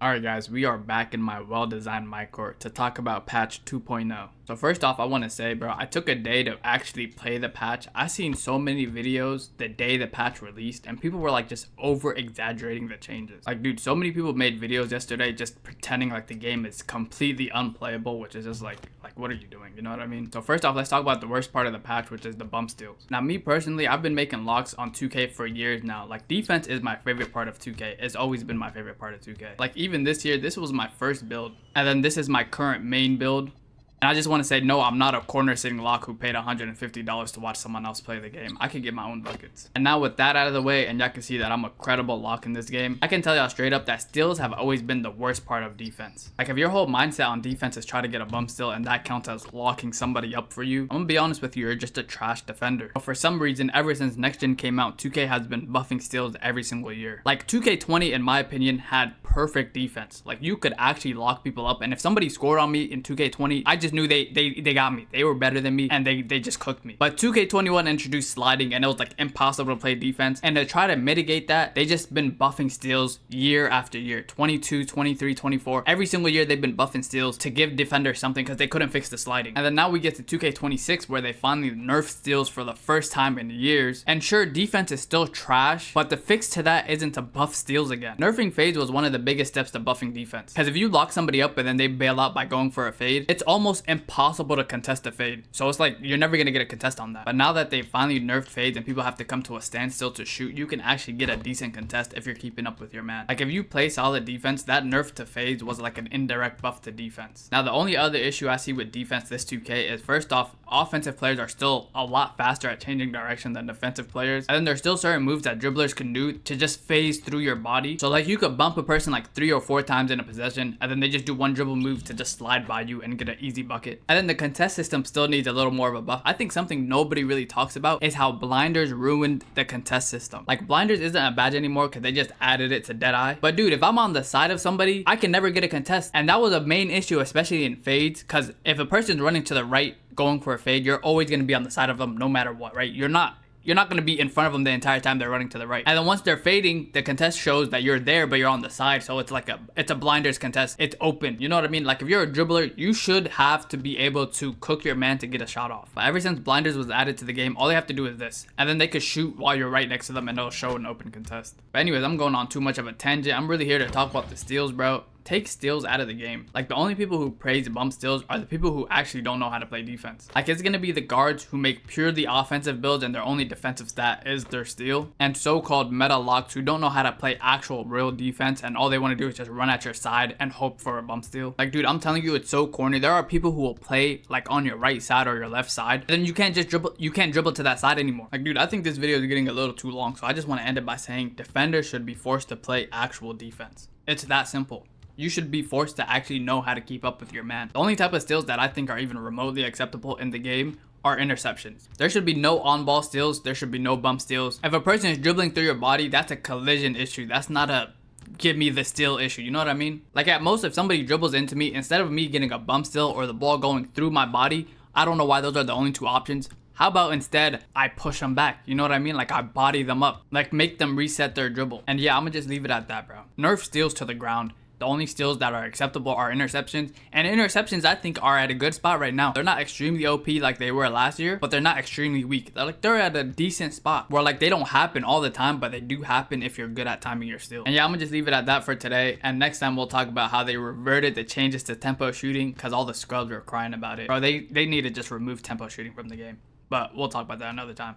Alright guys, we are back in my well-designed mic court to talk about patch 2.0. So first off, I want to say, bro, I took a day to actually play the patch. I seen so many videos the day the patch released and people were like just over exaggerating the changes. Like, dude, so many people made videos yesterday just pretending like the game is completely unplayable, which is just like what are you doing? You know what I mean? So first off, let's talk about the worst part of the patch, which is the bump steals. Now, me personally, I've been making locks on 2K for years now. Like, defense is my favorite part of 2K. It's always been my favorite part of 2K. Like, even this year, this was my first build, and then this is my current main build. And I just want to say, no, I'm not a corner sitting lock who paid $150 to watch someone else play the game. I can get my own buckets. And now with that out of the way, and y'all can see that I'm a credible lock in this game, I can tell y'all straight up that steals have always been the worst part of defense. Like, if your whole mindset on defense is try to get a bump steal and that counts as locking somebody up for you, I'm gonna be honest with you, you're just a trash defender. But for some reason, ever since next gen came out, 2K has been buffing steals every single year. Like, 2K20, in my opinion, had perfect defense. Like, you could actually lock people up, and if somebody scored on me in 2K20, I just knew they got me. They were better than me, and they just cooked me. But 2K21 introduced sliding, and it was like impossible to play defense. And to try to mitigate that, they just been buffing steals year after year. 22, 23, 24. Every single year they've been buffing steals to give defenders something because they couldn't fix the sliding. And then now we get to 2K26 where they finally nerfed steals for the first time in years. And sure, defense is still trash, but the fix to that isn't to buff steals again. Nerfing fades was one of the biggest steps to buffing defense. Because if you lock somebody up and then they bail out by going for a fade, it's almost impossible to contest a fade. So it's like you're never gonna get a contest on that. But now that they finally nerfed fades and people have to come to a standstill to shoot, you can actually get a decent contest if you're keeping up with your man. Like, if you play solid defense, that nerf to fades was like an indirect buff to defense. Now, the only other issue I see with defense this 2K is, first off, offensive players are still a lot faster at changing direction than defensive players. And then there's still certain moves that dribblers can do to just phase through your body. So like, you could bump a person like 3 or 4 times in a possession, and then they just do one dribble move to just slide by you and get an easy bucket. And then the contest system still needs a little more of a buff. I think something nobody really talks about is how blinders ruined the contest system. Like, blinders isn't a badge anymore because they just added it to Deadeye. But dude, if I'm on the side of somebody, I can never get a contest. And that was a main issue, especially in fades, because if a person's running to the right going for a fade, you're always going to be on the side of them no matter what, right? You're not going to be in front of them the entire time they're running to the right. And then once they're fading, the contest shows that you're there, but you're on the side. So it's like it's a blinders contest. It's open. You know what I mean? Like, if you're a dribbler, you should have to be able to cook your man to get a shot off. But ever since blinders was added to the game, all they have to do is this. And then they could shoot while you're right next to them and it'll show an open contest. But anyways, I'm going on too much of a tangent. I'm really here to talk about the steals, bro. Take steals out of the game. Like, the only people who praise bump steals are the people who actually don't know how to play defense. Like, it's gonna be the guards who make purely offensive builds and their only defensive stat is their steal, and so-called meta locks who don't know how to play actual real defense and all they want to do is just run at your side and hope for a bump steal. Like, dude, I'm telling you, it's so corny. There are people who will play like on your right side or your left side, and then you can't dribble to that side anymore. Like, dude, I think this video is getting a little too long, so I just want to end it by saying defenders should be forced to play actual defense. It's that simple. You should be forced to actually know how to keep up with your man. The only type of steals that I think are even remotely acceptable in the game are interceptions. There should be no on-ball steals. There should be no bump steals. If a person is dribbling through your body, that's a collision issue. That's not a give me the steal issue. You know what I mean? Like, at most, if somebody dribbles into me, instead of me getting a bump steal or the ball going through my body, I don't know why those are the only two options. How about instead I push them back? You know what I mean? Like, I body them up. Like, make them reset their dribble. And yeah, I'm gonna just leave it at that, bro. Nerf steals to the ground. The only steals that are acceptable are interceptions. And interceptions, I think, are at a good spot right now. They're not extremely OP like they were last year, but they're not extremely weak. They're at a decent spot where, like, they don't happen all the time, but they do happen if you're good at timing your steal. And yeah, I'm gonna just leave it at that for today. And next time we'll talk about how they reverted the changes to tempo shooting because all the scrubs were crying about it. Bro, they need to just remove tempo shooting from the game. But we'll talk about that another time.